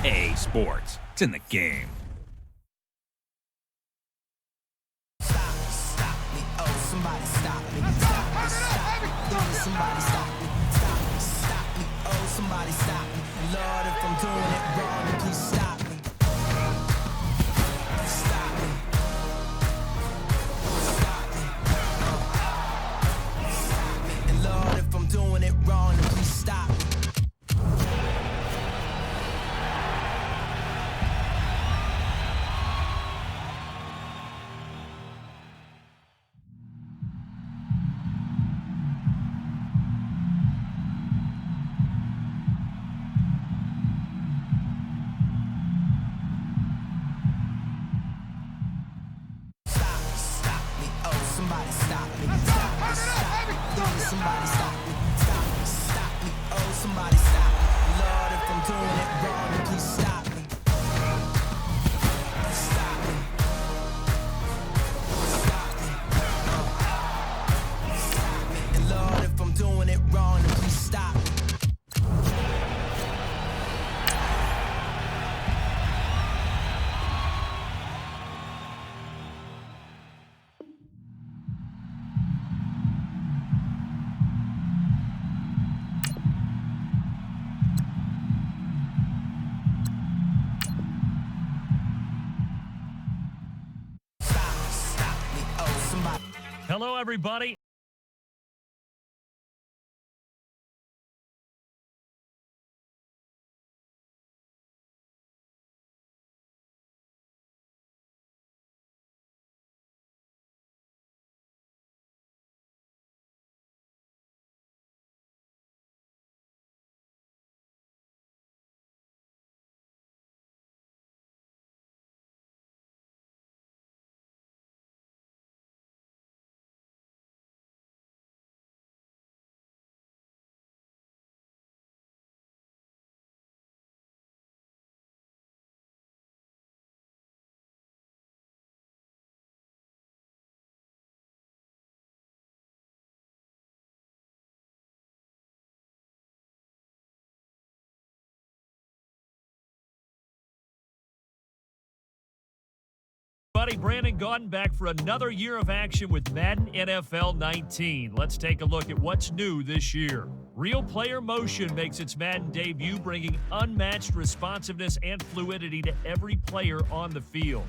EA Sports. It's in the game. Stop me, oh, somebody stop me. Somebody stop me. Stop me, oh, somebody stop me. Lord, if I'm doing it wrong, then please stop me. Stop me. Stop me. Stop me. And Lord, if I'm doing it wrong, then please stop me. Somebody stop me. Somebody stop me. Stop me. Oh, somebody stop me. Lord, if I'm doing it wrong, then please stop me. Stop me. Stop me. Stop me. And Lord, if I'm doing it wrong, then please stop me. Hello, everybody. Brandon Gaudin back for another year of action with Madden NFL 19. Let's take a look at what's new this year. Real player motion makes its Madden debut, bringing unmatched responsiveness and fluidity to every player on the field.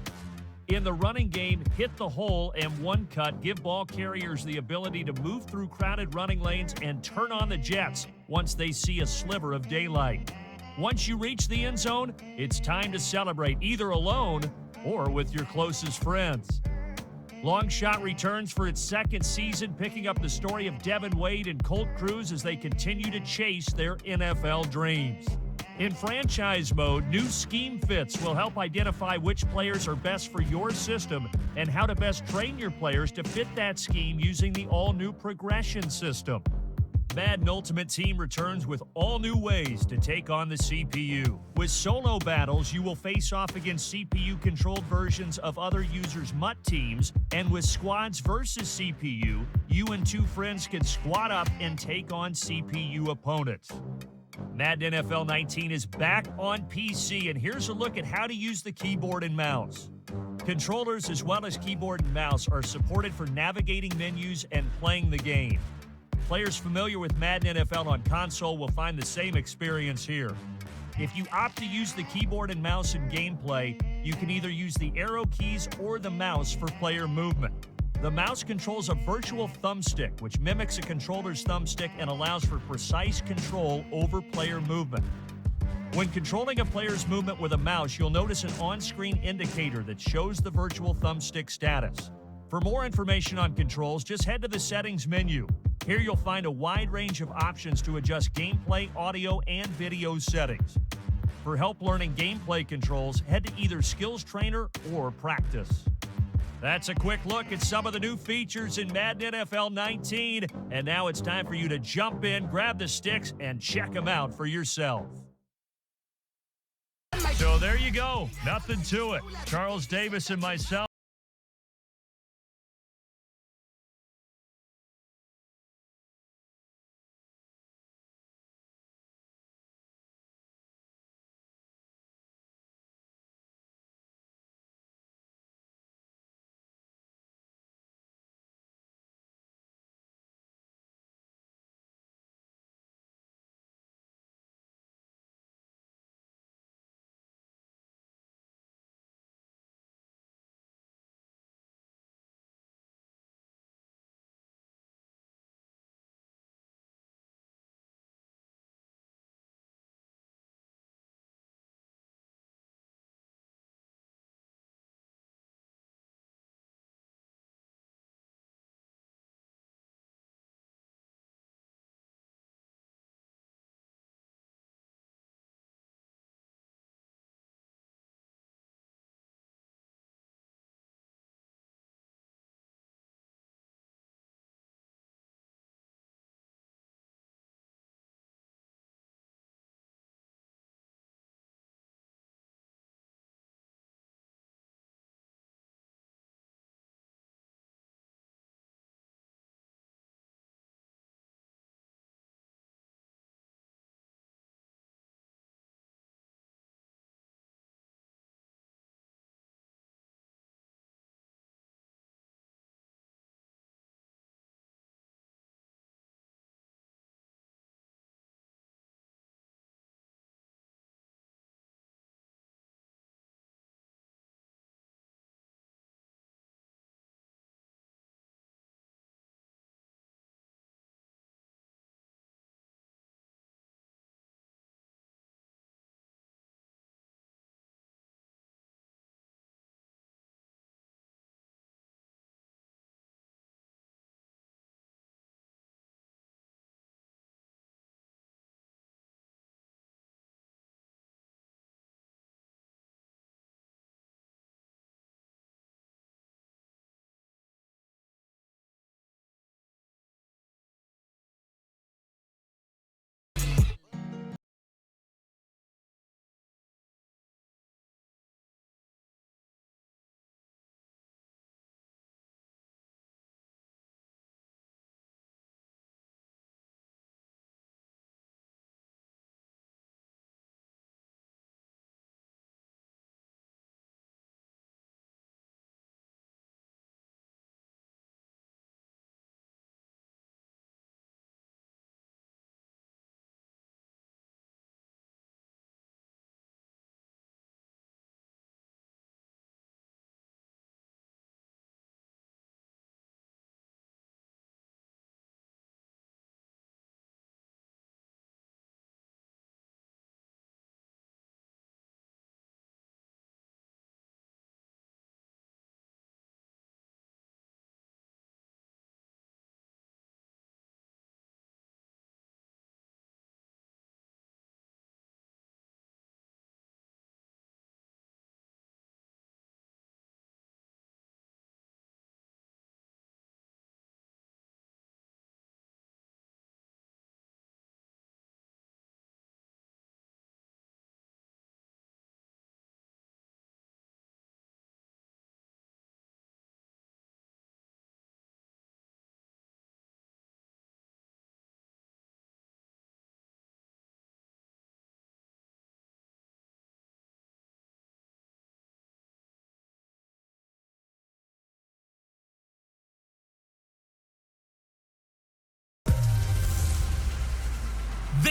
In the running game, hit the hole and one cut give ball carriers the ability to move through crowded running lanes and turn on the jets once they see a sliver of daylight. Once you reach the end zone, it's time to celebrate either alone or with your closest friends. Long Shot returns for its second season, picking up the story of Devin Wade and Colt Cruz as they continue to chase their NFL dreams. In franchise mode, new scheme fits will help identify which players are best for your system and how to best train your players to fit that scheme using the all-new progression system. Madden Ultimate Team returns with all new ways to take on the CPU. With solo battles, you will face off against CPU-controlled versions of other users' MUT teams, and with squads versus CPU, you and two friends can squad up and take on CPU opponents. Madden NFL 19 is back on PC, and here's a look at how to use the keyboard and mouse. Controllers as well as keyboard and mouse are supported for navigating menus and playing the game. Players familiar with Madden NFL on console will find the same experience here. If you opt to use the keyboard and mouse in gameplay, you can either use the arrow keys or the mouse for player movement. The mouse controls a virtual thumbstick, which mimics a controller's thumbstick and allows for precise control over player movement. When controlling a player's movement with a mouse, you'll notice an on-screen indicator that shows the virtual thumbstick status. For more information on controls, just head to the settings menu. Here you'll find a wide range of options to adjust gameplay, audio, and video settings. For help learning gameplay controls, head to either Skills Trainer or Practice. That's a quick look at some of the new features in Madden NFL 19, and now it's time for you to jump in, grab the sticks, and check them out for yourself. So there you go. Nothing to it. Charles Davis and myself.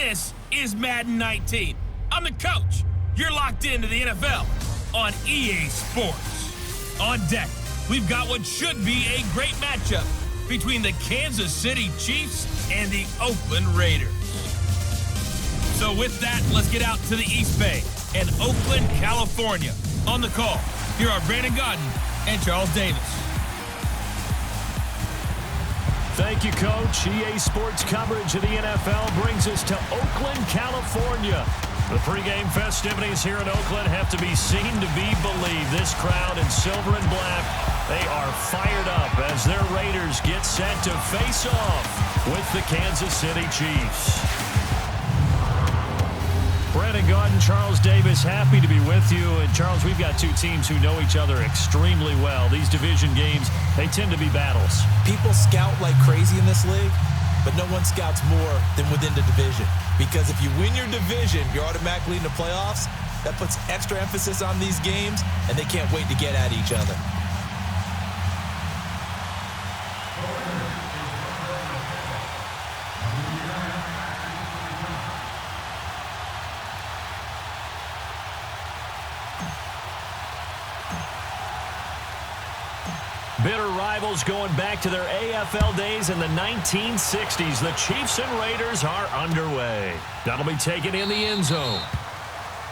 This is Madden 19. I'm the coach. You're locked into the NFL on EA Sports. On deck, we've got what should be a great matchup between the Kansas City Chiefs and the Oakland Raiders. So with that, let's get out to the East Bay and Oakland, California. On the call, here are Brandon Godden and Charles Davis. Thank you, Coach. EA Sports coverage of the NFL brings us to Oakland, California. The pregame festivities here in Oakland have to be seen to be believed. This crowd in silver and black, they are fired up as their Raiders get set to face off with the Kansas City Chiefs. Brandon Gaudin, Charles Davis, happy to be with you. And Charles, we've got two teams who know each other extremely well. These division games, they tend to be battles. People scout like crazy in this league, but no one scouts more than within the division. Because if you win your division, you're automatically in the playoffs. That puts extra emphasis on these games, and they can't wait to get at each other. Bitter rivals going back to their AFL days in the 1960s. The Chiefs and Raiders are underway. That'll be taken in the end zone.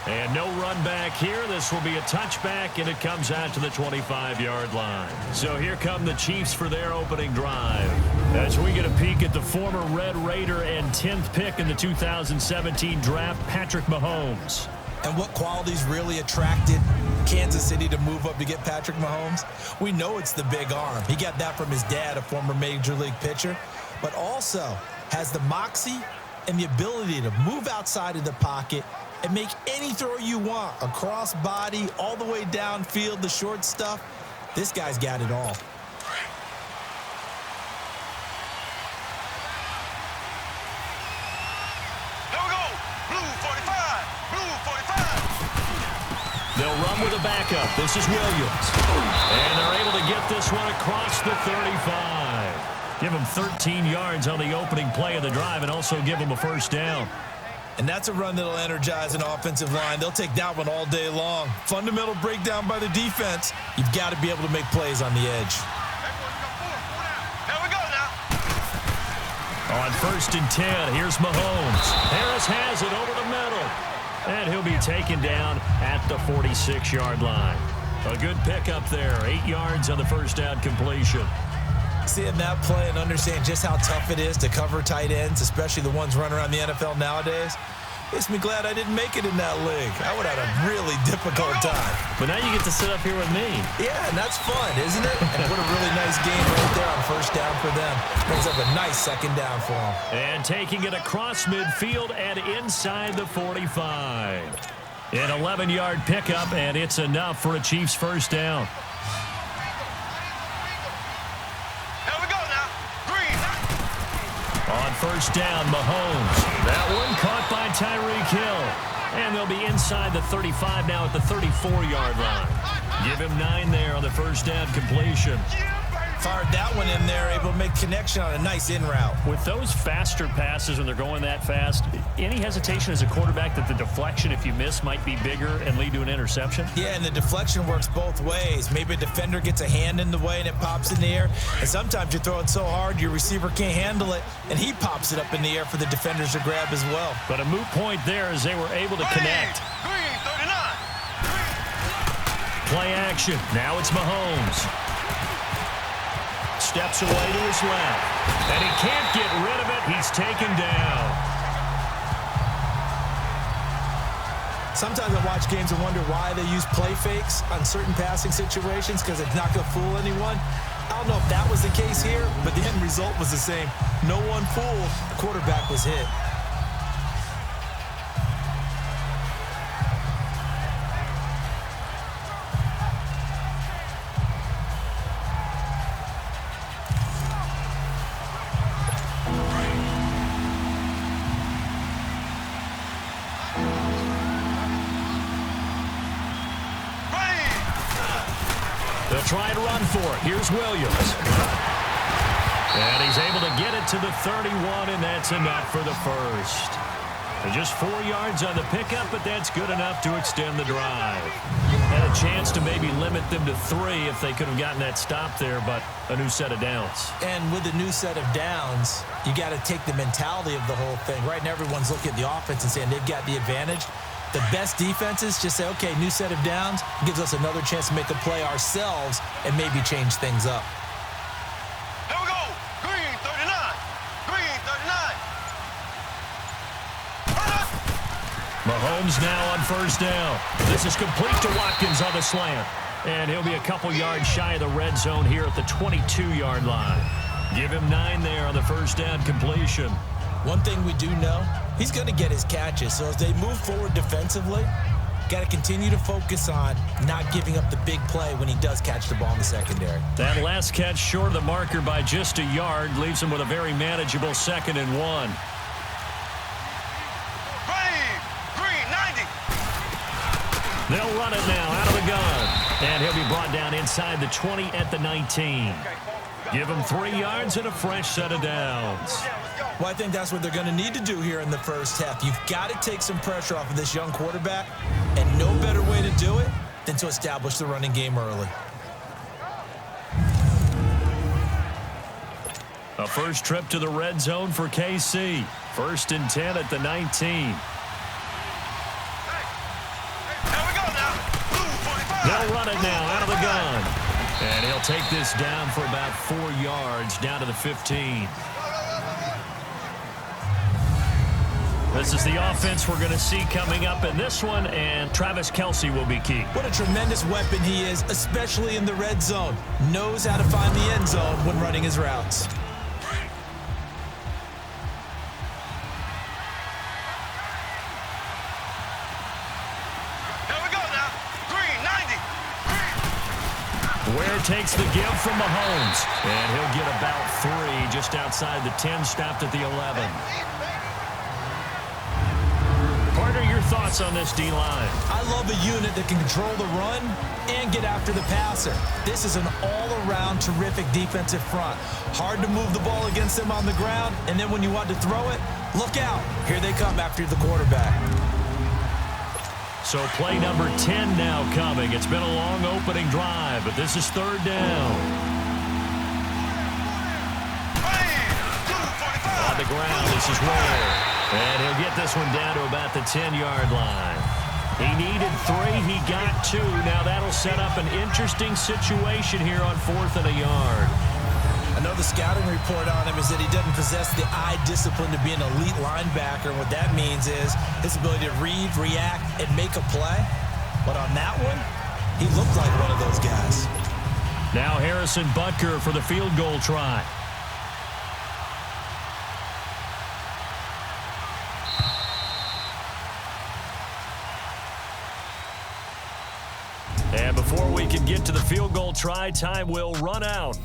And no run back here. This will be a touchback, and it comes out to the 25-yard line. So here come the Chiefs for their opening drive. As we get a peek at the former Red Raider and 10th pick in the 2017 draft, Patrick Mahomes. And what qualities really attracted Kansas City to move up to get Patrick Mahomes? We know it's the big arm. He got that from his dad, a former Major League pitcher, but also has the moxie and the ability to move outside of the pocket and make any throw you want, across body, all the way downfield, the short stuff. This guy's got it all. They'll run with a backup. This is Williams. And they're able to get this one across the 35. Give them 13 yards on the opening play of the drive and also give them a first down. And that's a run that'll energize an offensive line. They'll take that one all day long. Fundamental breakdown by the defense. You've got to be able to make plays on the edge. On 1st and 10, here's Mahomes. Harris has it over the middle. And he'll be taken down at the 46-yard line. A good pickup there. 8 yards on the first down completion. Seeing that play and understand just how tough it is to cover tight ends, especially the ones running around the NFL nowadays, makes me glad I didn't make it in that league. I would have had a really difficult time. But now you get to sit up here with me. Yeah, and that's fun, isn't it? And what a really nice game right there on first down for them. Brings up a nice second down for them. And taking it across midfield and inside the 45. An 11-yard pickup, and it's enough for a Chiefs first down. On first down, Mahomes. That one caught by Tyreek Hill. And they'll be inside the 35 now at the 34-yard line. Give him 9 there on the first down completion. Fired that one in there, able to make connection on a nice in route. With those faster passes when they're going that fast, any hesitation as a quarterback that the deflection, if you miss, might be bigger and lead to an interception? Yeah, and the deflection works both ways. Maybe a defender gets a hand in the way and it pops in the air. And sometimes you throw it so hard your receiver can't handle it, and he pops it up in the air for the defenders to grab as well. But a moot point there as they were able to connect. Play action. Now it's Mahomes. Steps away to his left. And he can't get rid of it. He's taken down. Sometimes I watch games and wonder why they use play fakes on certain passing situations, because it's not going to fool anyone. I don't know if that was the case here, but the end result was the same. No one fooled. The quarterback was hit. They'll try and run for it. Here's Williams. And he's able to get it to the 31, and that's enough for the first. And just 4 yards on the pickup, but that's good enough to extend the drive. Had a chance to maybe limit them to 3 if they could have gotten that stop there, but a new set of downs. And with a new set of downs, you got to take the mentality of the whole thing. Right now, everyone's looking at the offense and saying they've got the advantage. The best defenses just say, okay, new set of downs gives us another chance to make a play ourselves and maybe change things up. Here we go. Green 39. Green 39. Mahomes now on first down. This is complete to Watkins on the slant. And he'll be a couple yards shy of the red zone here at the 22-yard line. Give him 9 there on the first down completion. One thing we do know, he's going to get his catches. So as they move forward defensively, got to continue to focus on not giving up the big play when he does catch the ball in the secondary. That last catch short of the marker by just a yard leaves him with a very manageable 2nd and 1. Green 90. They'll run it now out of the gun. And he'll be brought down inside the 20 at the 19. Give him 3 yards and a fresh set of downs. Well, I think that's what they're going to need to do here in the first half. You've got to take some pressure off of this young quarterback, and no better way to do it than to establish the running game early. A first trip to the red zone for KC. 1st and 10 at the 19. They'll run it now out of the gun. And he'll take this down for about 4 yards down to the 15. This is the offense we're going to see coming up in this one, and Travis Kelce will be key. What a tremendous weapon he is, especially in the red zone. Knows how to find the end zone when running his routes. Ware takes the give from Mahomes, and he'll get about 3 just outside the 10, stopped at the 11. Partner, your thoughts on this D-line? I love a unit that can control the run and get after the passer. This is an all-around terrific defensive front. Hard to move the ball against them on the ground, and then when you want to throw it, look out. Here they come after the quarterback. So play number 10 now coming. It's been a long opening drive, but this is 3rd down. On the ground, this is Ware. And he'll get this one down to about the 10-yard line. He needed 3. He got 2. Now that'll set up an interesting situation here on 4th and a yard. I know the scouting report on him is that he doesn't possess the eye discipline to be an elite linebacker. And what that means is his ability to read, react, and make a play. But on that one, he looked like one of those guys. Now Harrison Butker for the field goal try. And before we can get to the field goal try, time will run out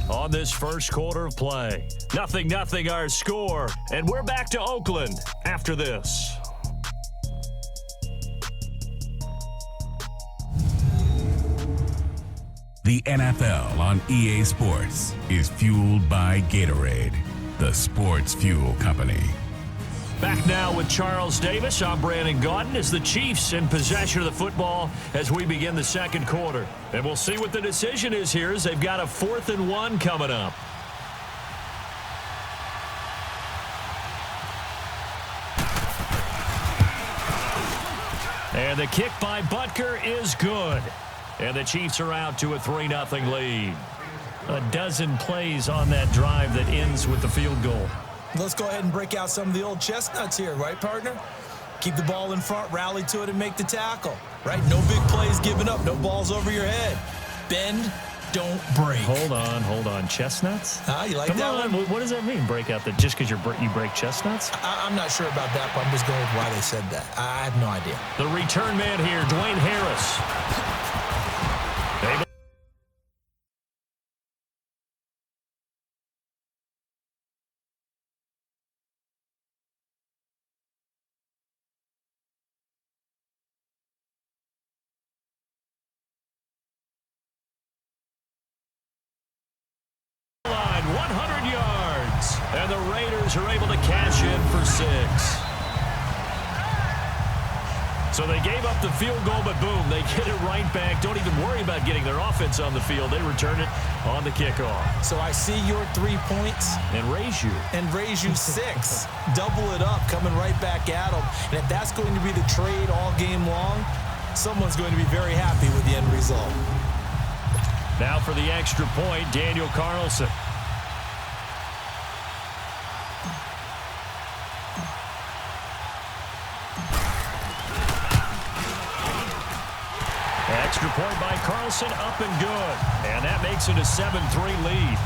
on this first quarter of play. 0-0 our score, and we're back to Oakland after this. The NFL on EA Sports is fueled by Gatorade, the sports fuel company. Back now with Charles Davis. I'm Brandon Gaudin as the Chiefs in possession of the football as we begin the second quarter. And we'll see what the decision is here as they've got a 4th and 1 coming up. And the kick by Butker is good. And the Chiefs are out to a 3-0 lead. A dozen plays on that drive that ends with the field goal. Let's go ahead and break out some of the old chestnuts here, right, partner? Keep the ball in front, rally to it, and make the tackle, right? No big plays given up, no balls over your head. Bend, don't break. Hold on. Chestnuts? You like Come that on. one? What does that mean, break out the just because you break chestnuts? I'm not sure about that, but I'm just going with why they said that. I have no idea. The return man here, Dwayne Harris. Line 100 yards, and the Raiders are able to cash in for 6. So they gave up the field goal, but boom, they get it right back. Don't even worry about getting their offense on the field. They return it on the kickoff. So I see your 3 points. And raise you. And raise you 6. Double it up, coming right back at them. And if that's going to be the trade all game long, someone's going to be very happy with the end result. Now for the extra point, Daniel Carlson. Extra point by Carlson, up and good. And that makes it a 7-3 lead.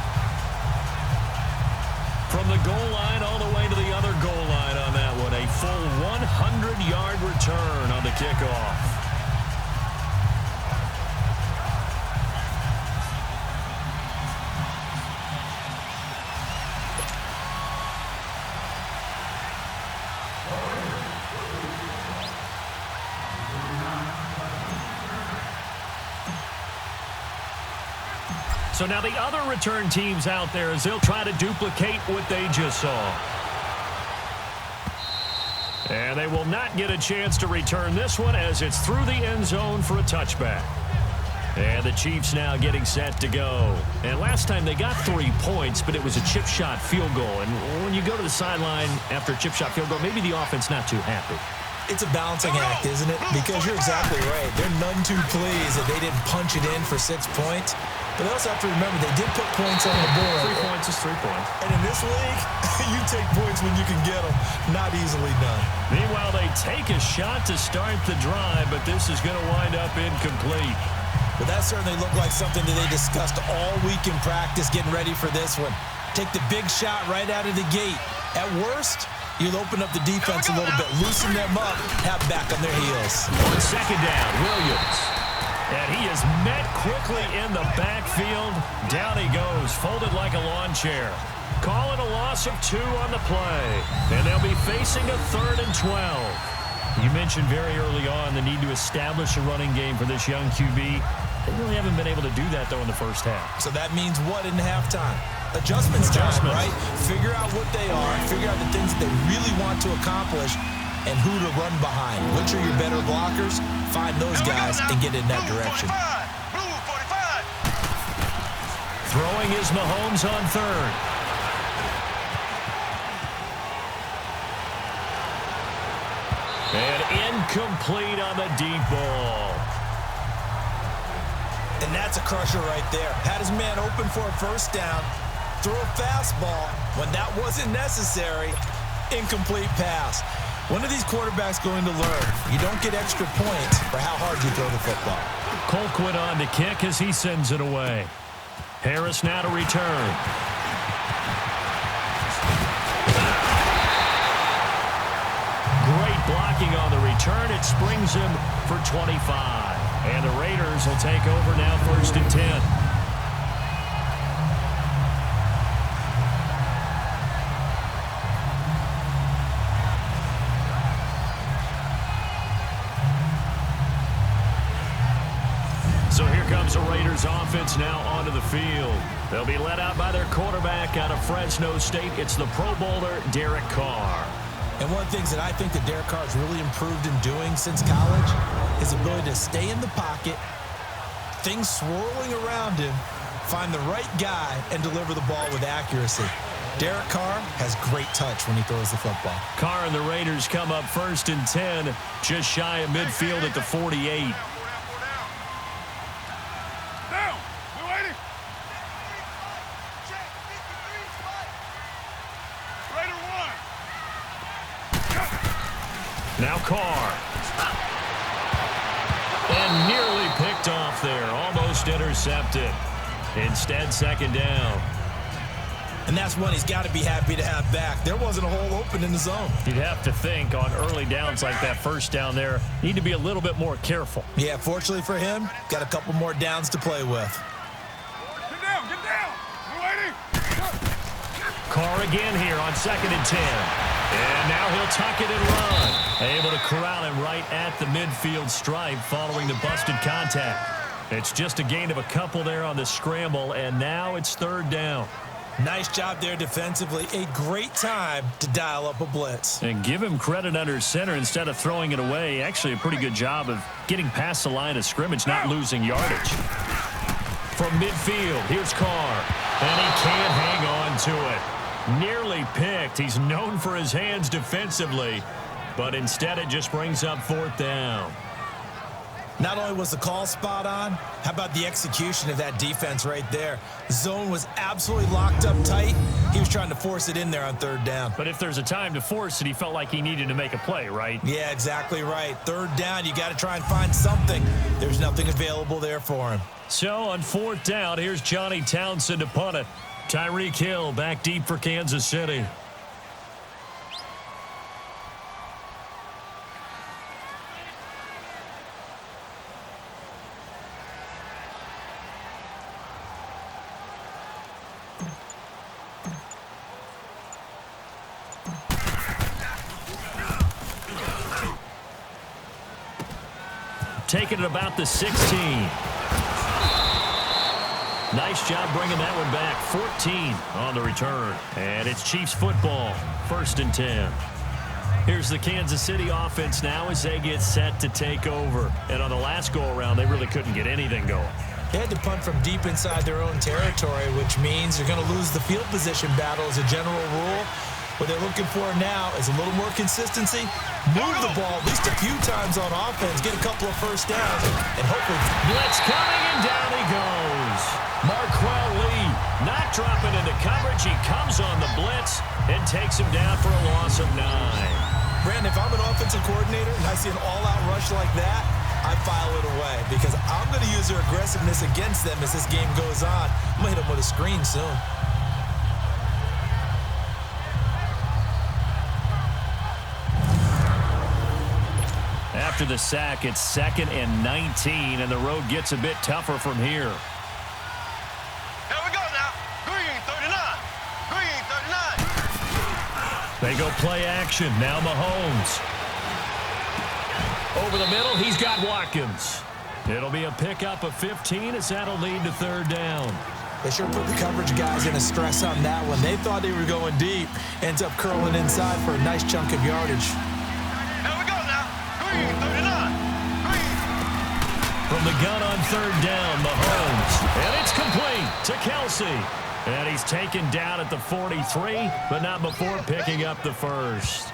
From the goal line all the way to the other goal line on that one. A full 100-yard return on the kickoff. So now the other return teams out there as they'll try to duplicate what they just saw. And they will not get a chance to return this one as it's through the end zone for a touchback. And the Chiefs now getting set to go. And last time they got 3 points, but it was a chip shot field goal. And when you go to the sideline after a chip shot field goal, maybe the offense not too happy. It's a balancing act, isn't it? Because you're exactly right. They're none too pleased that they didn't punch it in for 6 points. But they also have to remember they did put points on the board. 3 points is 3 points. And in this league, you take points when you can get them. Not easily done. Meanwhile, they take a shot to start the drive, but this is going to wind up incomplete. Well, that certainly looked like something that they discussed all week in practice getting ready for this one. Take the big shot right out of the gate. At worst, you'll open up the defense a little bit, loosen them up, have back on their heels. On second down, Williams. And he is met quickly in the backfield. Down he goes, folded like a lawn chair. Call it a loss of 2 on the play. And they'll be facing a 3rd and 12. You mentioned very early on the need to establish a running game for this young QB. They really haven't been able to do that, though, in the first half. So that means what in halftime? Adjustments time, right? Figure out what they are, figure out the things that they really want to accomplish, and who to run behind. Which are your better blockers? Find those guys and get in that direction. Blue 45. Throwing is Mahomes on 3rd. And incomplete on the deep ball. And that's a crusher right there. Had his man open for a first down. Throw a fastball when that wasn't necessary. Incomplete pass. When are these quarterbacks going to learn? You don't get extra points for how hard you throw the football. Colquitt on to kick as he sends it away. Harris now to return. Great blocking on the return. It springs him for 25. And the Raiders will take over now 1st and 10. So here comes the Raiders offense now onto the field. They'll be led out by their quarterback out of Fresno State. It's the Pro Bowler, Derek Carr. And one of the things that I think that Derek Carr has really improved in doing since college is his ability to stay in the pocket, things swirling around him, find the right guy, and deliver the ball with accuracy. Derek Carr has great touch when he throws the football. Carr and the Raiders come up 1st and 10, just shy of midfield at the 48. Now Carr. And nearly picked off there. Almost intercepted. Instead, 2nd down. And that's one he's got to be happy to have back. There wasn't a hole open in the zone. You'd have to think on early downs like that first down there, need to be a little bit more careful. Yeah, fortunately for him, got a couple more downs to play with. Get down, get down. We're waiting. Carr again here on 2nd and 10. And now he'll tuck it and run. Able to corral him right at the midfield stripe following the busted contact. It's just a gain of a couple there on the scramble, and now it's 3rd down. Nice job there defensively. A great time to dial up a blitz. And give him credit under center instead of throwing it away. Actually, a pretty good job of getting past the line of scrimmage, not losing yardage. From midfield, here's Carr. And he can't hang on to it. Nearly picked. He's known for his hands defensively, but instead it just brings up 4th down. Not only was the call spot on, how about the execution of that defense right there? The zone was absolutely locked up tight. He was trying to force it in there on 3rd down. But if there's a time to force it, he felt like he needed to make a play, right? Yeah, exactly right. 3rd down, you got to try and find something. There's nothing available there for him. So on 4th down, here's Johnny Townsend to punt it. Tyreek Hill back deep for Kansas City. Taking it about the 16. Nice job bringing that one back. 14 on the return. And it's Chiefs football. 1st and 10. Here's the Kansas City offense now as they get set to take over. And on the last go-around, they really couldn't get anything going. They had to punt from deep inside their own territory, which means you're going to lose the field position battle as a general rule. What they're looking for now is a little more consistency. Move the ball at least a few times on offense. Get a couple of 1st downs. And hopefully... Blitz coming, and down he goes. Marquell Lee not dropping into coverage. He comes on the blitz and takes him down for a loss of 9. Brandon, if I'm an offensive coordinator and I see an all-out rush like that, I file it away because I'm going to use their aggressiveness against them as this game goes on. I'm going to hit them with a screen soon. After the sack, it's 2nd and 19, and the road gets a bit tougher from here. Here we go now. Green 39. Green 39. They go play action. Now Mahomes. Over the middle, he's got Watkins. It'll be a pickup of 15 as that'll lead to 3rd down. They sure put the coverage guys in a stress on that one. They thought they were going deep. Ends up curling inside for a nice chunk of yardage. Here we go now. Green 39. Green. From the gun on 3rd down, Mahomes. And it's complete to Kelsey. And he's taken down at the 43, but not before picking up the 1st.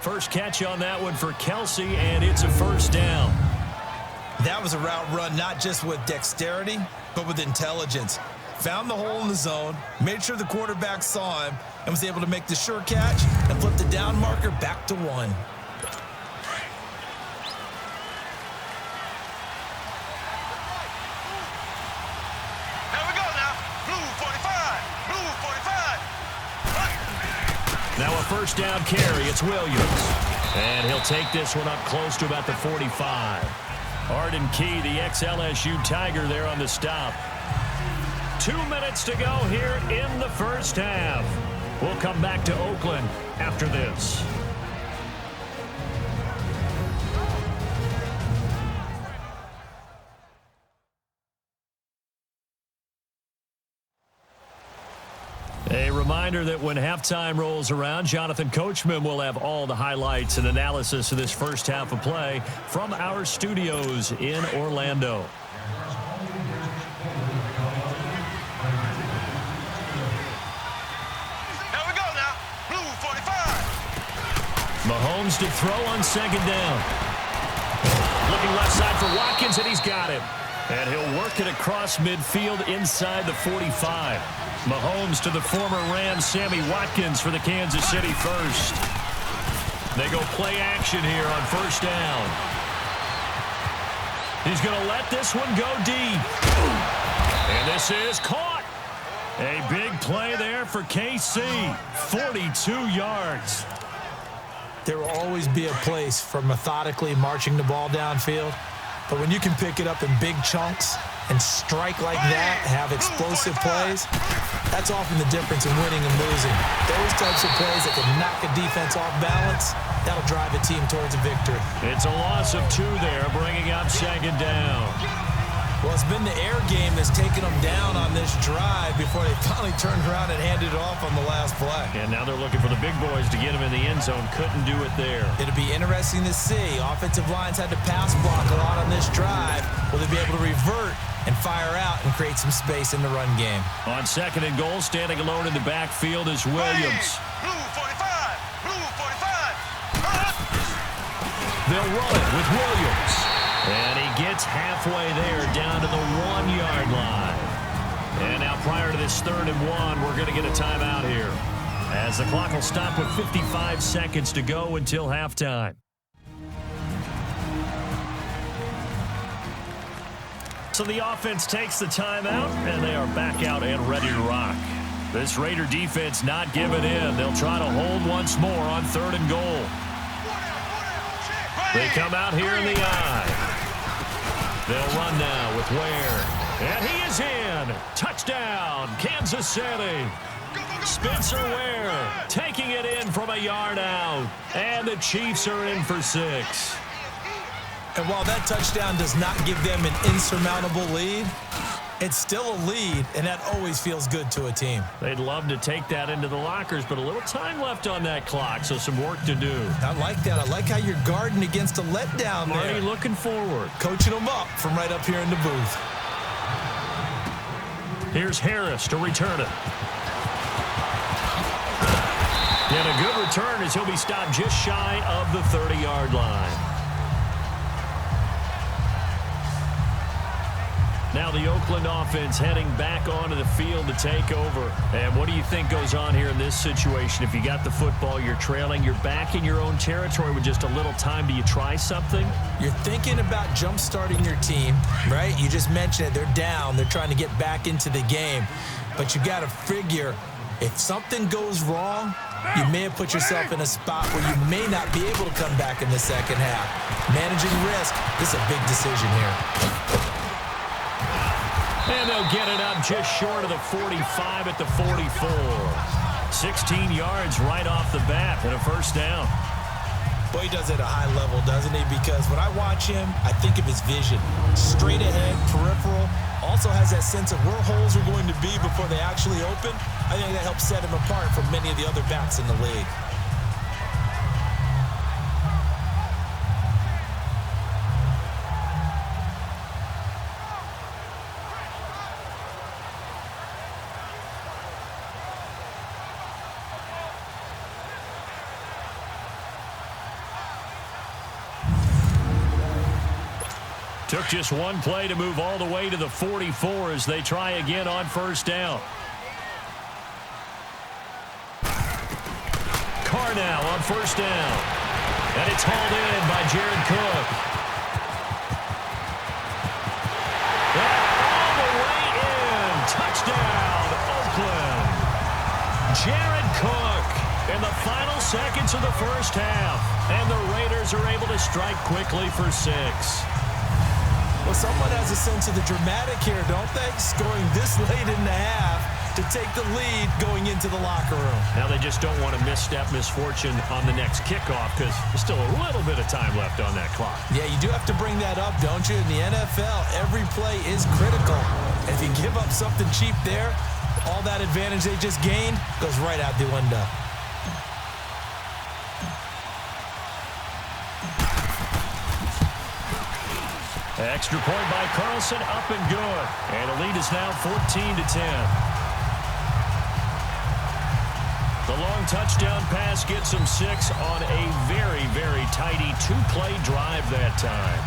First catch on that one for Kelsey, and it's a 1st down. That was a route run not just with dexterity, but with intelligence. Found the hole in the zone, made sure the quarterback saw him, and was able to make the sure catch and flip the down marker back to 1. Now a 1st down carry. It's Williams. And he'll take this one up close to about the 45. Arden Key, the ex-LSU Tiger there on the stop. 2 minutes to go here in the 1st half. We'll come back to Oakland after this. A reminder that when halftime rolls around, Jonathan Coachman will have all the highlights and analysis of this 1st half of play from our studios in Orlando. Here we go now. Blue 45. Mahomes to throw on 2nd down. Looking left side for Watkins, and he's got it. And he'll work it across midfield inside the 45. Mahomes to the former Rams, Sammy Watkins, for the Kansas City 1st. They go play action here on 1st down. He's going to let this one go deep. And this is caught. A big play there for KC. 42 yards. There will always be a place for methodically marching the ball downfield. But when you can pick it up in big chunks and strike like that, have explosive plays, that's often the difference in winning and losing. Those types of plays that can knock a defense off balance, that'll drive a team towards a victory. It's a loss of 2 there, bringing up 2nd down. Well, it's been the air game that's taken them down on this drive before they finally turned around and handed it off on the last play. And now they're looking for the big boys to get them in the end zone. Couldn't do it there. It'll be interesting to see. Offensive lines had to pass block a lot on this drive. Will they be able to revert and fire out and create some space in the run game? On 2nd and goal, standing alone in the backfield is Williams. Blue 45. Blue 45. They'll run it with Williams. And he gets halfway there, down to the 1-yard line. And now prior to this 3rd and 1, we're going to get a timeout here, as the clock will stop with 55 seconds to go until halftime. So the offense takes the timeout, and they are back out and ready to rock. This Raider defense not giving in. They'll try to hold once more on 3rd and goal. They come out here in the eye. They'll run now with Ware. And he is in. Touchdown, Kansas City. Spencer Ware taking it in from a yard out. And the Chiefs are in for 6. And while that touchdown does not give them an insurmountable lead, it's still a lead, and that always feels good to a team. They'd love to take that into the lockers, but a little time left on that clock, so some work to do. I like that. I like how you're guarding against a letdown there. Already looking forward. Coaching them up from right up here in the booth. Here's Harris to return it. And a good return as he'll be stopped just shy of the 30-yard line. Now the Oakland offense heading back onto the field to take over. And what do you think goes on here in this situation? If you got the football, you're trailing, you're back in your own territory with just a little time. Do you try something? You're thinking about jump-starting your team, right? You just mentioned it. They're down. They're trying to get back into the game. But you got to figure, if something goes wrong, you may have put yourself in a spot where you may not be able to come back in the second half. Managing risk, this is a big decision here. And they'll get it up just short of the 45 at the 44. 16 yards right off the bat and a first down. Boy, he does it at a high level, doesn't he? Because when I watch him, I think of his vision. Straight ahead, peripheral. Also has that sense of where holes are going to be before they actually open. I think that helps set him apart from many of the other backs in the league. Took just one play to move all the way to the 44 as they try again on first down. Carr now on first down. And it's hauled in by Jared Cook. And all the way in. Touchdown, Oakland. Jared Cook in the final seconds of the first half. And the Raiders are able to strike quickly for 6. Well, someone has a sense of the dramatic here, don't they? Scoring this late in the half to take the lead going into the locker room. Now they just don't want to misstep misfortune on the next kickoff because there's still a little bit of time left on that clock. Yeah, you do have to bring that up, don't you? In the NFL, every play is critical. And if you give up something cheap there, all that advantage they just gained goes right out the window. Extra point by Carlson, up and good. And the lead is now 14-10. The long touchdown pass gets them 6 on a very, very tidy 2-play drive that time.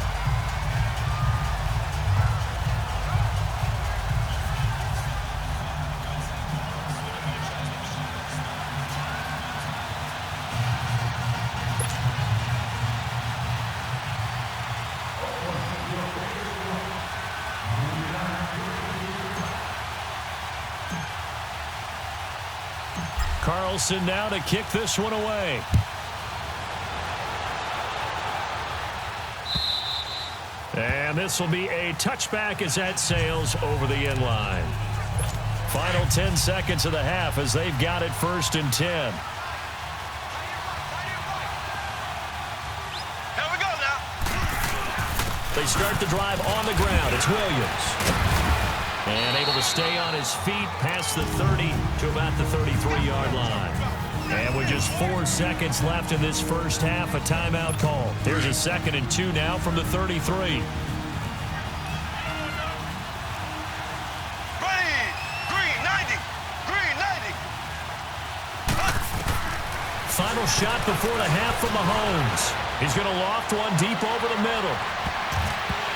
Carlson now to kick this one away. And this will be a touchback as that sails over the end line. Final 10 seconds of the half as they've got it 1st and 10. Here we go now. They start the drive on the ground. It's Williams. And able to stay on his feet past the 30 to about the 33-yard line. And with just 4 seconds left in this first half, a timeout call. Here's a 2nd and 2 now from the 33. Final shot before the half from Mahomes. He's going to loft one deep over the middle.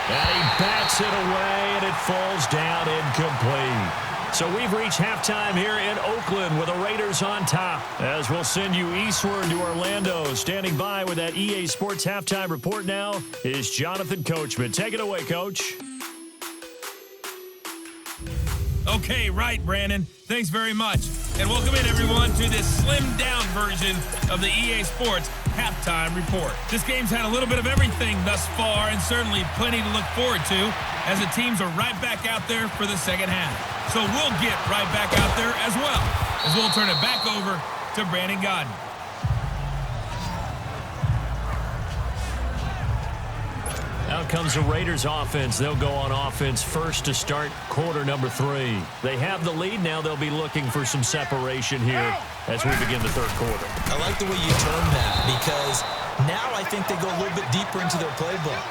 And he bats it away, and it falls down incomplete. So we've reached halftime here in Oakland with the Raiders on top. As we'll send you eastward to Orlando. Standing by with that EA Sports halftime report now is Jonathan Coachman. Take it away, Coach. Okay, right, Brandon. Thanks very much. And welcome in, everyone, to this slimmed-down version of the EA Sports Halftime Report. This game's had a little bit of everything thus far, and certainly plenty to look forward to, as the teams are right back out there for the second half. So we'll get right back out there as well, as we'll turn it back over to Brandon Godden. Out comes the Raiders offense. They'll go on offense first to start quarter number 3. They have the lead now. They'll be looking for some separation here as we begin the third quarter. I like the way you term that, because now I think they go a little bit deeper into their playbook.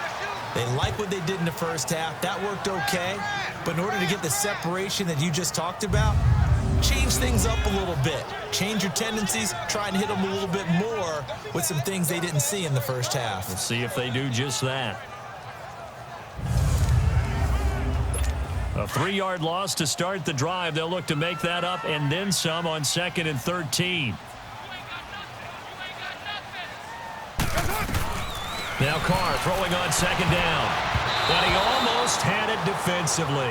They like what they did in the first half. That worked okay. But in order to get the separation that you just talked about, change things up a little bit. Change your tendencies. Try and hit them a little bit more with some things they didn't see in the first half. Let's see if they do just that. A 3-yard loss to start the drive. They'll look to make that up and then some on 2nd and 13. Now Carr throwing on 2nd down. But he almost had it defensively.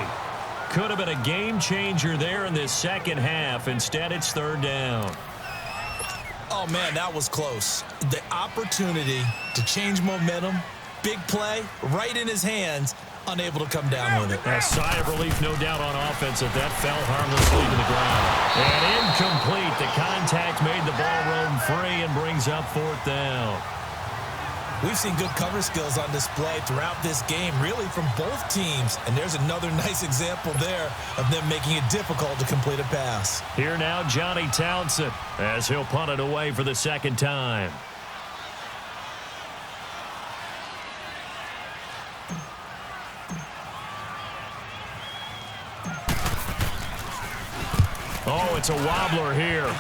Could have been a game changer there in this second half. Instead, it's 3rd down. Oh, man, that was close. The opportunity to change momentum, big play, right in his hands, unable to come down with it. A sigh of relief, no doubt, on offense if that fell harmlessly to the ground. And incomplete. The contact made the ball roam free and brings up 4th down. We've seen good cover skills on display throughout this game, really from both teams. And there's another nice example there of them making it difficult to complete a pass. Here now, Johnny Townsend, as he'll punt it away for the 2nd time. Oh, it's a wobbler here.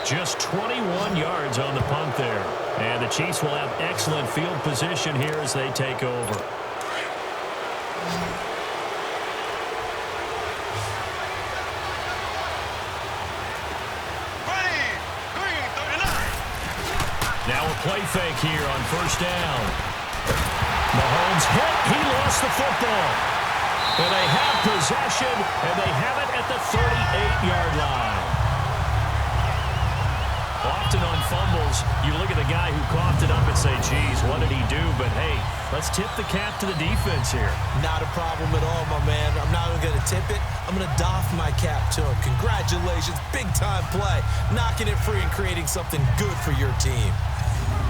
Just 21 yards on the punt there. And the Chiefs will have excellent field position here as they take over. Now a play fake here on 1st down. Mahomes hit. He lost the football. And they have possession, and they have it at the 38-yard line. Often on fumbles, you look at the guy who coughed it up and say, geez, what did he do? But, hey, let's tip the cap to the defense here. Not a problem at all, my man. I'm not even going to tip it. I'm going to doff my cap to him. Congratulations. Big-time play. Knocking it free and creating something good for your team.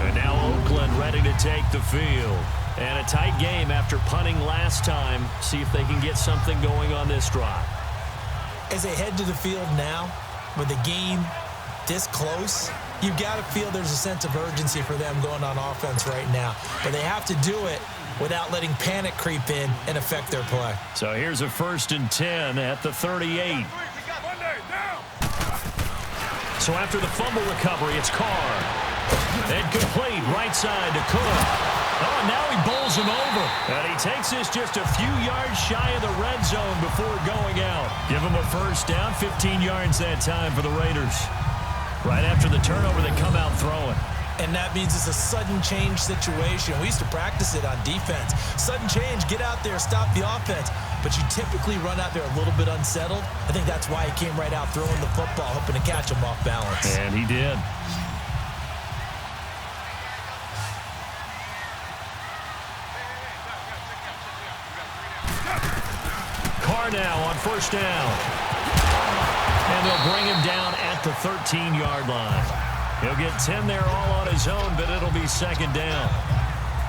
And now Oakland ready to take the field. And a tight game after punting last time. See if they can get something going on this drive. As they head to the field now, with the game this close, you've got to feel there's a sense of urgency for them going on offense right now. But they have to do it without letting panic creep in and affect their play. So here's a 1st and 10 at the 38. So after the fumble recovery, it's Carr. And complete right side to Cook. Oh, now he bowls him over. And he takes this just a few yards shy of the red zone before going out. Give him a 1st down, 15 yards that time for the Raiders. Right after the turnover, they come out throwing. And that means it's a sudden change situation. We used to practice it on defense. Sudden change, get out there, stop the offense. But you typically run out there a little bit unsettled. I think that's why he came right out throwing the football, hoping to catch him off balance. And he did. Carr now on 1st down. And they'll bring him down at the 13-yard line. He'll get 10 there all on his own, but it'll be second down.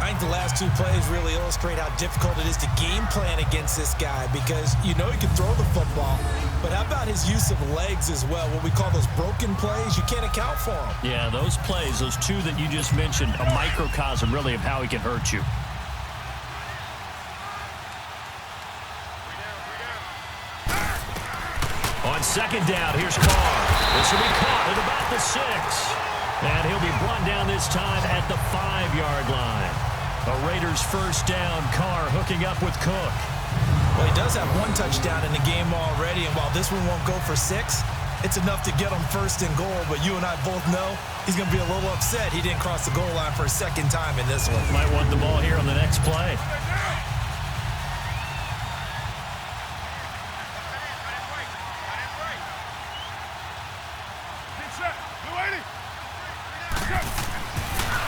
I think the last two plays really illustrate how difficult it is to game plan against this guy because you know he can throw the football, but how about his use of legs as well? What we call those broken plays, you can't account for them. Yeah, those plays, those two that you just mentioned, a microcosm really of how he can hurt you. On second down, here's Carr. This will be caught at about the 6. And he'll be brought down this time at the 5-yard line. A Raiders first down. Carr hooking up with Cook. Well, he does have one touchdown in the game already, and while this one won't go for 6, it's enough to get him first and goal. But you and I both know he's going to be a little upset he didn't cross the goal line for a second time in this one. Might want the ball here on the next play.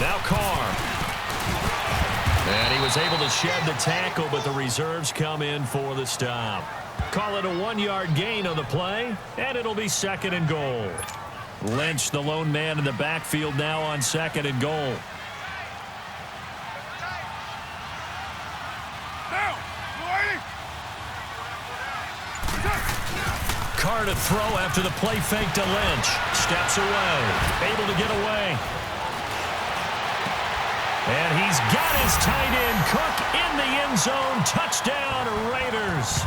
Now Carr. And he was able to shed the tackle, but the reserves come in for the stop. Call it a 1-yard gain on the play, and it'll be second and goal. Lynch, the lone man in the backfield now on second and goal. Carr to throw after the play fake to Lynch. Steps away. Able to get away. And he's got his tight end, Cook, in the end zone. Touchdown, Raiders.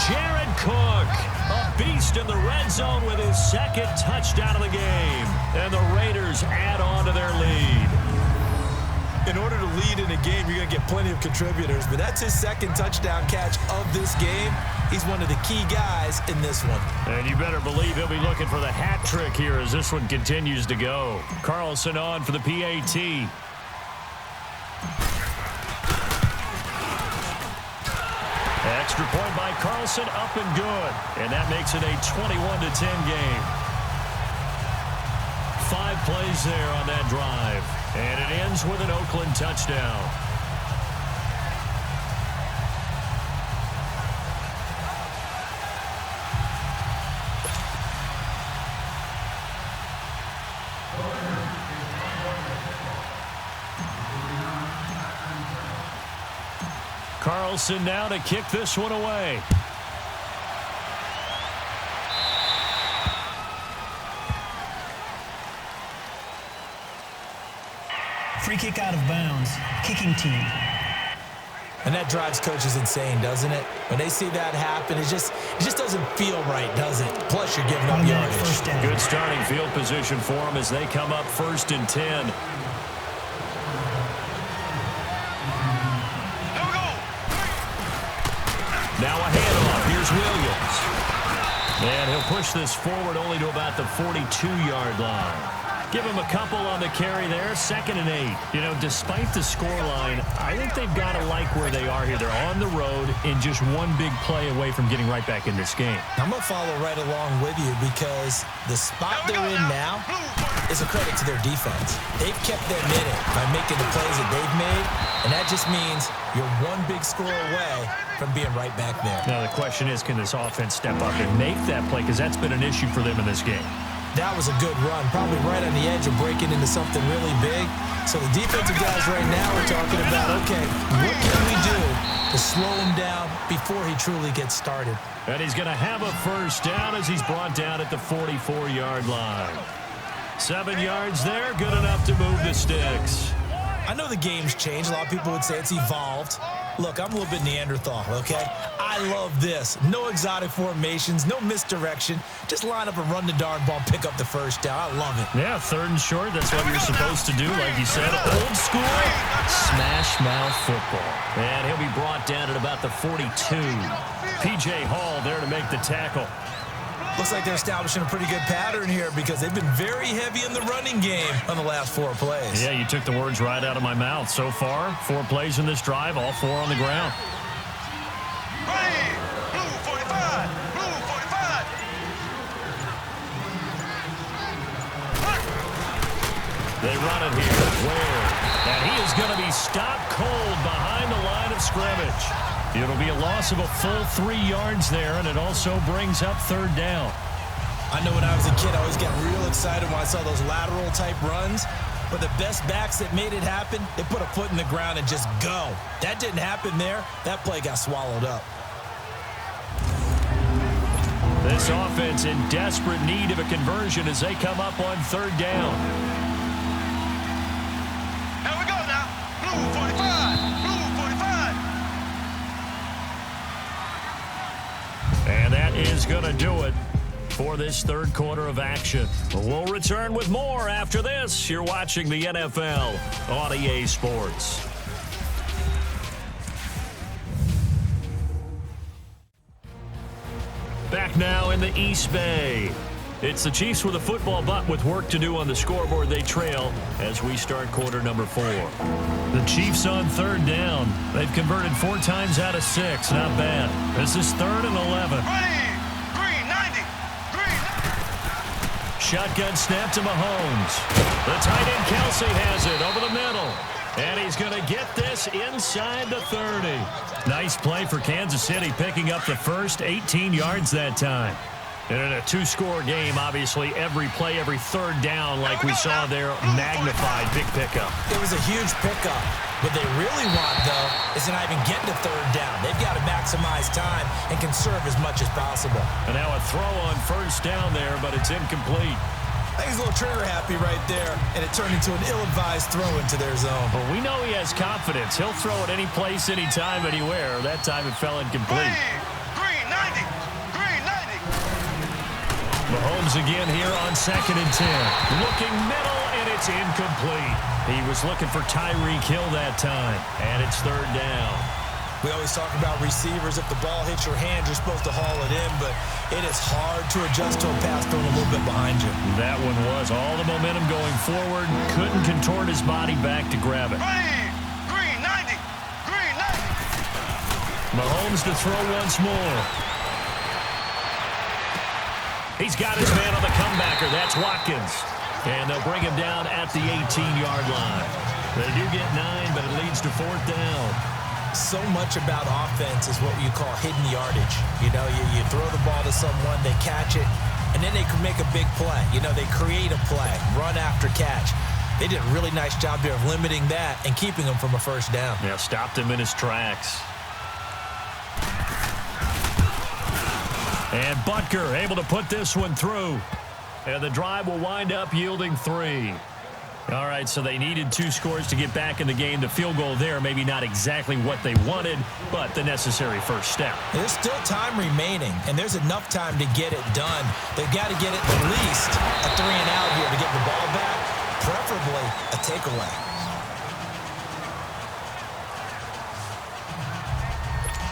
Jared Cook, a beast in the red zone with his second touchdown of the game. And the Raiders add on to their lead. In order to lead in a game, you're going to get plenty of contributors, but that's his second touchdown catch of this game. He's one of the key guys in this one. And you better believe he'll be looking for the hat trick here as this one continues to go. Carlson on for the PAT. Extra point by Carlson, up and good. And that makes it a 21-10 game. 5 plays there on that drive. And it ends with an Oakland touchdown. Carlson now to kick this one away. Free kick out of bounds. Kicking team. And that drives coaches insane, doesn't it? When they see that happen, it just doesn't feel right, does it? Plus, you're giving up yardage. Good starting field position for them as they come up 1st and 10. Here we go. Now a handoff. Here's Williams. And he'll push this forward only to about the 42-yard line. Give him a couple on the carry there. 2nd and 8. You know, despite the scoreline, I think they've got to like where they are here. They're on the road and just one big play away from getting right back in this game. I'm going to follow right along with you because the spot they're in now is a credit to their defense. They've kept them in it by making the plays that they've made, and that just means you're one big score away from being right back there. Now the question is, can this offense step up and make that play? Because that's been an issue for them in this game. That was a good run, probably right on the edge of breaking into something really big. So the defensive guys right now are talking about, okay, what can we do to slow him down before he truly gets started? And he's going to have a first down as he's brought down at the 44-yard line. 7 yards there, good enough to move the sticks. I know the game's changed. A lot of people would say it's evolved. Look, I'm a little bit Neanderthal, okay? I love this. No exotic formations, no misdirection. Just line up and run the darn ball, pick up the first down. I love it. Yeah, 3rd and short. That's what you're supposed to do, like you said. Old school, smash mouth football. And he'll be brought down at about the 42. P.J. Hall there to make the tackle. Looks like they're establishing a pretty good pattern here because they've been very heavy in the running game on the last 4 plays. Yeah, you took the words right out of my mouth. So far, 4 plays in this drive, all 4 on the ground. Ready. Blue 45. Blue 45. They run it here. Ware. And he is going to be stopped cold behind the line of scrimmage. It'll be a loss of a full 3 yards there, and it also brings up 3rd down. I know when I was a kid, I always got real excited when I saw those lateral-type runs. But the best backs that made it happen, they put a foot in the ground and just go. That didn't happen there. That play got swallowed up. This offense in desperate need of a conversion as they come up on third down. Here we go now. Blue 45. Blue 45. And that is going to do it for this third quarter of action. We'll return with more after this. You're watching the NFL on EA Sports. Back now in the East Bay. It's the Chiefs with a football, but with work to do on the scoreboard, they trail as we start quarter number 4. The Chiefs on third down. They've converted 4 times out of 6. Not bad. This is 3rd and 11. Ready. Green 90. Green. Shotgun snap to Mahomes. The tight end Kelsey has it over the middle. And he's going to get this inside the 30. Nice play for Kansas City, picking up the first 18 yards that time. And in a 2-score game, obviously, every play, every third down, like we saw there, magnified. Big pickup. It was a huge pickup. What they really want, though, is to not even get to third down. They've got to maximize time and conserve as much as possible. And now a throw on first down there, but it's incomplete. I think he's a little trigger happy right there, and it turned into an ill-advised throw into their zone. Well, we know he has confidence. He'll throw it any place, anytime, anywhere. That time it fell incomplete. Green 90. Green 90. Mahomes again here on 2nd and 10. Looking middle, and it's incomplete. He was looking for Tyreek Hill that time, and it's third down. We always talk about receivers. If the ball hits your hand, you're supposed to haul it in, but it is hard to adjust to a pass thrown a little bit behind you. That one was all the momentum going forward. Couldn't contort his body back to grab it. Ready. Green 90. Green 90. Mahomes to throw once more. He's got his man on the comebacker. That's Watkins. And they'll bring him down at the 18-yard line. They do get 9, but it leads to 4th down. So much about offense is what you call hidden yardage. You know, you throw the ball to someone, they catch it, and then they can make a big play. You know, they create a play, run after catch. They did a really nice job here of limiting that and keeping him from a first down. Yeah, stopped him in his tracks. And Butker able to put this one through. And the drive will wind up yielding 3. All right, so they needed 2 scores to get back in the game. The field goal there, maybe not exactly what they wanted, but the necessary first step. There's still time remaining, and there's enough time to get it done. They've got to get it at least a 3 and out here to get the ball back, preferably a takeaway.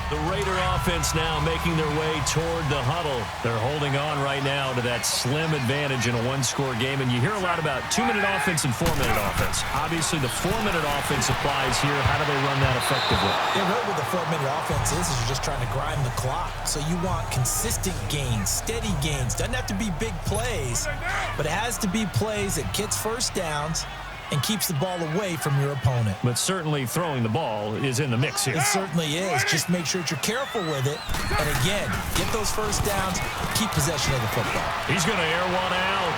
The Raider offense now making their way toward the huddle. They're holding on right now to that slim advantage in a 1-score game. And you hear a lot about 2-minute offense and 4-minute offense. Obviously, the 4-minute offense applies here. How do they run that effectively? Yeah, really what the 4-minute offense is you're just trying to grind the clock. So you want consistent gains, steady gains. Doesn't have to be big plays, but it has to be plays that gets first downs and keeps the ball away from your opponent. But certainly throwing the ball is in the mix here. It certainly is. Just make sure that you're careful with it. And again, get those first downs, keep possession of the football. He's going to air one out.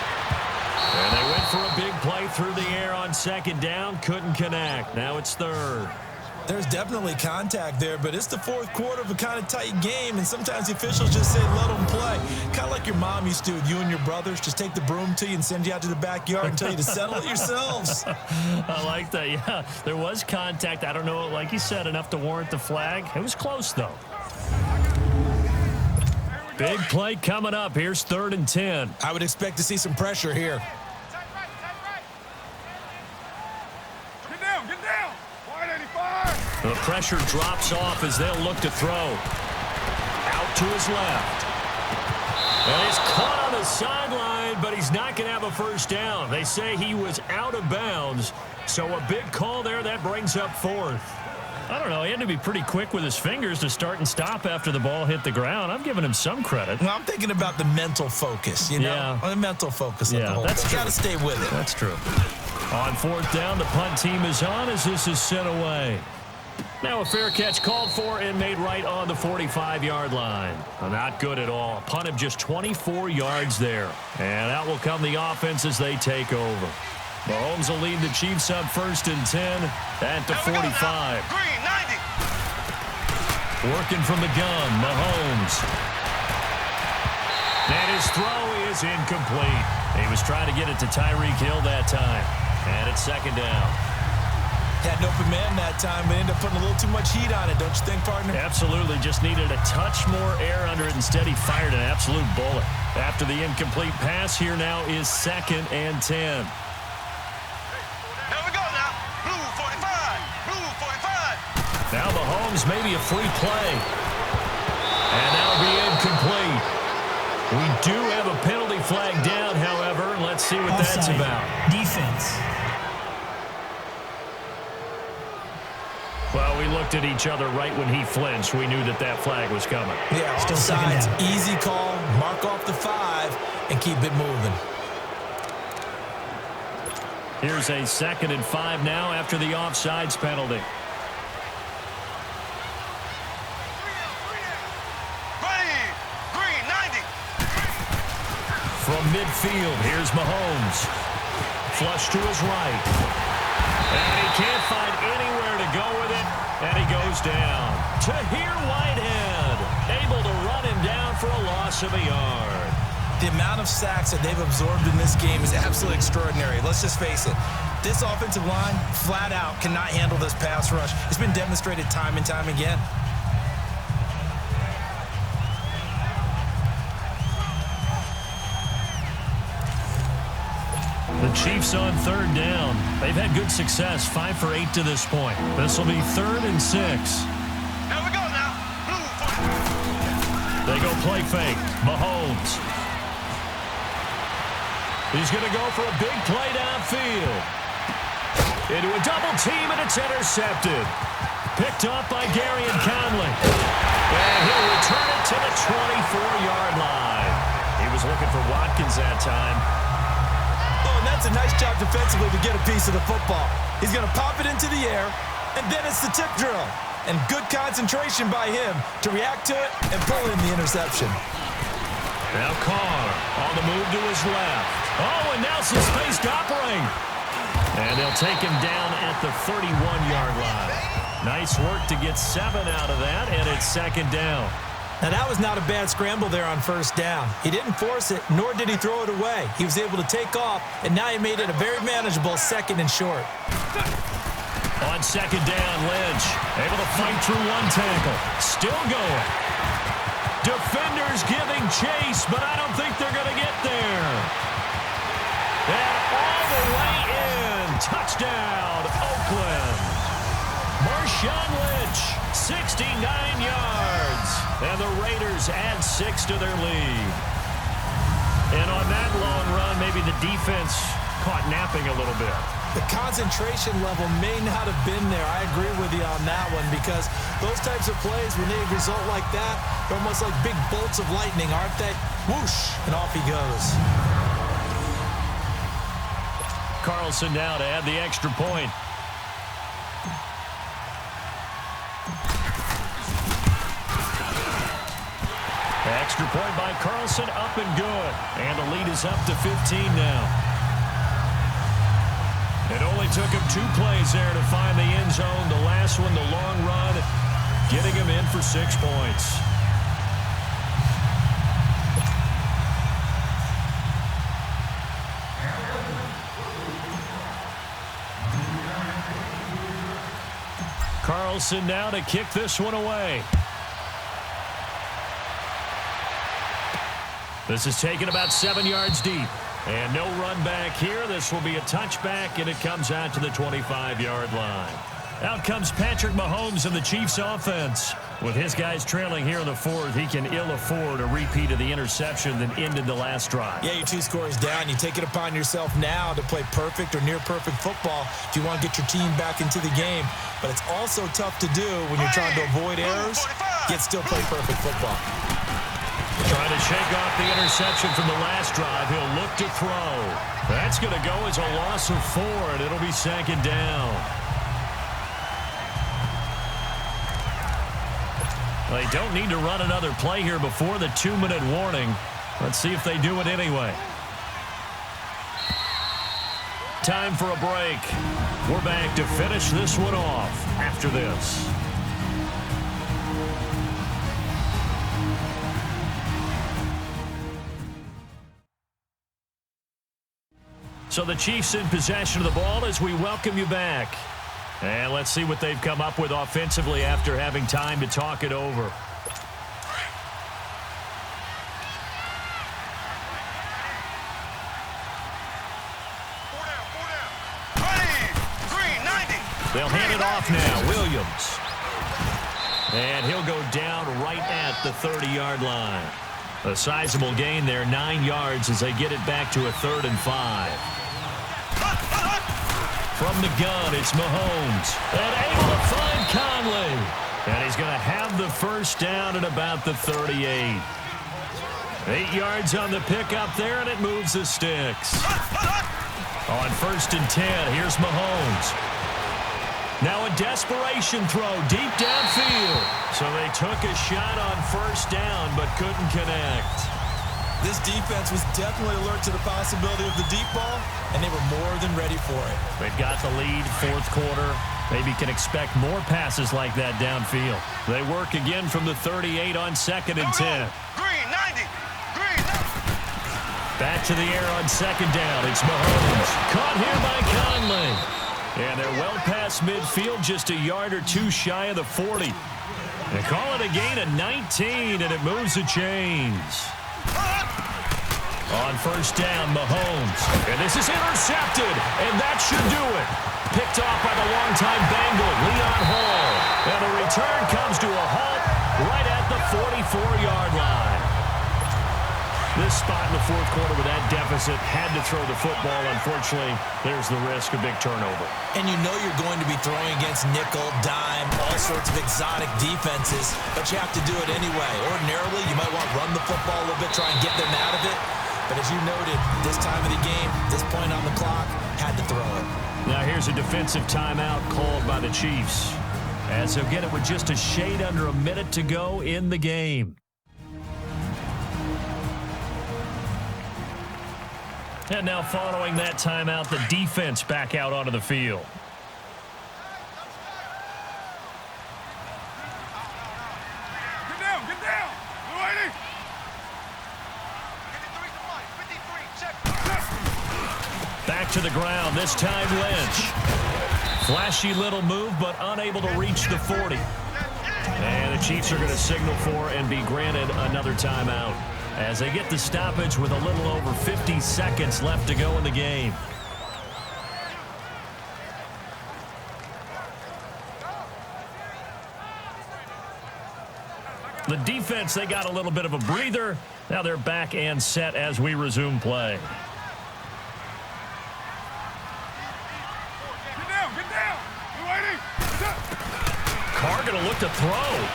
And they went for a big play through the air on 2nd down. Couldn't connect. Now it's 3rd. There's definitely contact there, but it's the 4th quarter of a kind of tight game, and sometimes the officials just say, let them play. Kind of like your mom used to with you and your brothers. Just take the broom to you and send you out to the backyard and tell you to settle it yourselves. I like that, yeah. There was contact. I don't know, like you said, enough to warrant the flag. It was close, though. Big play coming up. Here's 3rd and 10. I would expect to see some pressure here. The pressure drops off as they'll look to throw. Out to his left. And he's caught on the sideline, but he's not going to have a first down. They say he was out of bounds, so a big call there. That brings up 4th. I don't know. He had to be pretty quick with his fingers to start and stop after the ball hit the ground. I'm giving him some credit. Well, I'm thinking about the mental focus, you know? Yeah. The mental focus of the whole thing. Got to stay with it. That's true. On 4th down, the punt team is on as this is sent away. Now a fair catch called for and made right on the 45-yard line. Not good at all. A punt of just 24 yards there. And out will come the offense as they take over. Mahomes will lead the Chiefs up 1st and 10 at the 45. Green, 90. Working from the gun, Mahomes. And his throw is incomplete. He was trying to get it to Tyreek Hill that time. And it's 2nd down. Had an open man that time, but ended up putting a little too much heat on it, don't you think, partner? Absolutely. Just needed a touch more air under it. Instead, he fired an absolute bullet. After the incomplete pass, here now is 2nd and 10. Here we go now. Blue 45. Blue 45. Now Mahomes, maybe a free play. And that'll be incomplete. We do have a penalty flag down, however. Let's see what Offside. that's about. Defense. Well, we looked at each other right when he flinched. We knew that that flag was coming. Yeah, Still offsides. 2nd down. Easy call. Mark off the 5 and keep it moving. Here's a 2nd and 5 now after the offsides penalty. Green, 90. From midfield, here's Mahomes. Flush to his right. And he can't find anywhere to go with it, and he goes down. Tahir Whitehead, able to run him down for a loss of a yard. The amount of sacks that they've absorbed in this game is absolutely extraordinary. Let's just face it. This offensive line, flat out, cannot handle this pass rush. It's been demonstrated time and time again. The Chiefs on 3rd down. They've had good success, 5 for 8 to this point. This will be 3rd and 6. Here we go now. Blue 45. They go play fake. Mahomes. He's going to go for a big play downfield. Into a double team, and it's intercepted. Picked up by Garyon Conley. And he'll return it to the 24-yard line. He was looking for Watkins that time. Oh, and that's a nice job defensively to get a piece of the football. He's going to pop it into the air, and then it's the tip drill. And good concentration by him to react to it and pull in the interception. Now Carr on the move to his left. Oh, and now some space to operate. And they'll take him down at the 31-yard line. Nice work to get 7 out of that, and it's 2nd down. Now, that was not a bad scramble there on 1st down. He didn't force it, nor did he throw it away. He was able to take off, and now he made it a very manageable 2nd and short. On 2nd down, Lynch able to fight through one tackle. Still going. Defenders giving chase, but I don't think they're going to get there. And all the way in. Touchdown, Oakland. Marshawn Lynch, 69 yards. And the Raiders add 6 to their lead. And on that long run, maybe the defense caught napping a little bit. The concentration level may not have been there. I agree with you on that one because those types of plays, when they result like that, they're almost like big bolts of lightning, aren't they? Whoosh, and off he goes. Carlson now to add the extra point. Extra point by Carlson, up and good. And the lead is up to 15 now. It only took him 2 plays there to find the end zone. The last one, the long run, getting him in for 6 points. Carlson now to kick this one away. This is taken about 7 yards deep. And no run back here. This will be a touchback, and it comes out to the 25-yard line. Out comes Patrick Mahomes and the Chiefs offense. With his guys trailing here in the 4th, he can ill afford a repeat of the interception that ended the last drive. Yeah, you're 2 scores down. You take it upon yourself now to play perfect or near-perfect football if you want to get your team back into the game. But it's also tough to do when you're trying to avoid errors, yet still play perfect football. Trying to shake off the interception from the last drive. He'll look to throw. That's going to go as a loss of 4, and it'll be 2nd down. They don't need to run another play here before the 2-minute warning. Let's see if they do it anyway. Time for a break. We're back to finish this one off after this. So the Chiefs in possession of the ball as we welcome you back. And let's see what they've come up with offensively after having time to talk it over. They'll hand it off now. Williams. And he'll go down right at the 30-yard line. A sizable gain there, 9 yards as they get it back to a 3rd and 5. From the gun, it's Mahomes. And able to find Conley. And he's going to have the first down at about the 38. 8 yards on the pickup there, and it moves the sticks. On 1st and 10, here's Mahomes. Now a desperation throw deep downfield. So they took a shot on 1st down, but couldn't connect. This defense was definitely alert to the possibility of the deep ball, and they were more than ready for it. They've got the lead, 4th quarter. Maybe can expect more passes like that downfield. They work again from the 38 on 2nd and 10. Green, 90. Green, 90. Back to the air on 2nd down. It's Mahomes. Caught here by Conley. And they're well past midfield, just a yard or 2 shy of the 40. They call it a gain of 19, and it moves the chains. On 1st down, Mahomes. And this is intercepted, and that should do it. Picked off by the longtime Bengal, Leon Hall. And the return comes to a halt right at the 44-yard line. This spot in the 4th quarter with that deficit had to throw the football. Unfortunately, there's the risk of big turnover. And you know you're going to be throwing against nickel, dime, all sorts of exotic defenses, but you have to do it anyway. Ordinarily, you might want to run the football a little bit, try and get them out of it. But as you noted, this time of the game, this point on the clock, had to throw it. Now here's a defensive timeout called by the Chiefs, as they'll get it with just a shade under a minute to go in the game. And now following that timeout, the defense back out onto the field. Get down, get down. Lady. 53, check. Back to the ground, this time Lynch. Flashy little move, but unable to reach the 40. And the Chiefs are going to signal for and be granted another timeout, as they get the stoppage with a little over 50 seconds left to go in the game. The defense, they got a little bit of a breather. Now they're back and set as we resume play. Get down, get down. Lady. Carr going to look to throw.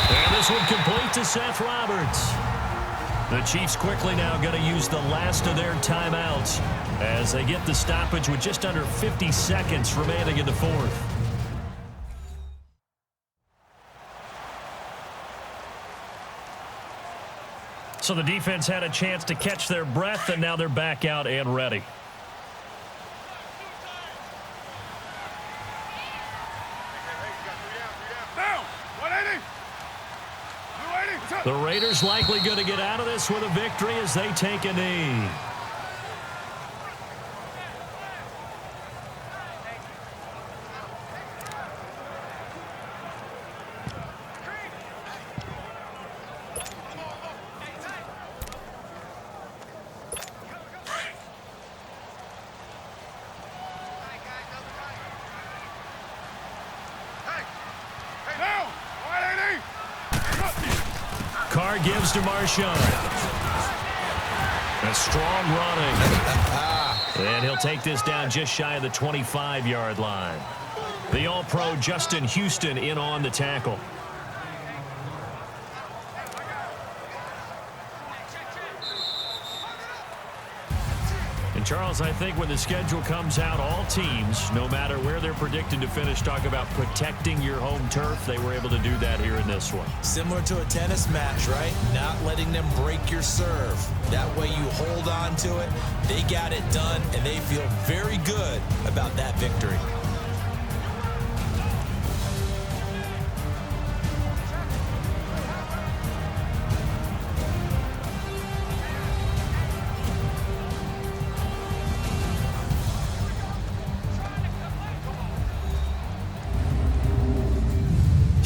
And this one complete to Seth Roberts. The Chiefs quickly now going to use the last of their timeouts as they get the stoppage with just under 50 seconds remaining in the 4th. So the defense had a chance to catch their breath, and now they're back out and ready. The Raiders likely going to get out of this with a victory as they take a knee. Carr gives to Marshawn. A strong running. And he'll take this down just shy of the 25-yard line. The All-Pro Justin Houston in on the tackle. And Charles, I think when the schedule comes out, all teams, no matter where they're predicted to finish, talk about protecting your home turf. They were able to do that here in this one. Similar to a tennis match, right? Not letting them break your serve. That way you hold on to it. They got it done, and they feel very good about that victory.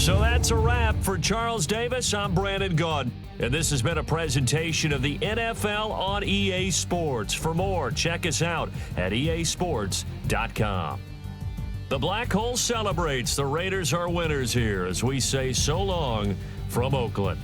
So that's a wrap for Charles Davis. I'm Brandon Gaudin, and this has been a presentation of the NFL on EA Sports. For more, check us out at easports.com. The Black Hole celebrates. The Raiders are winners here as we say so long from Oakland.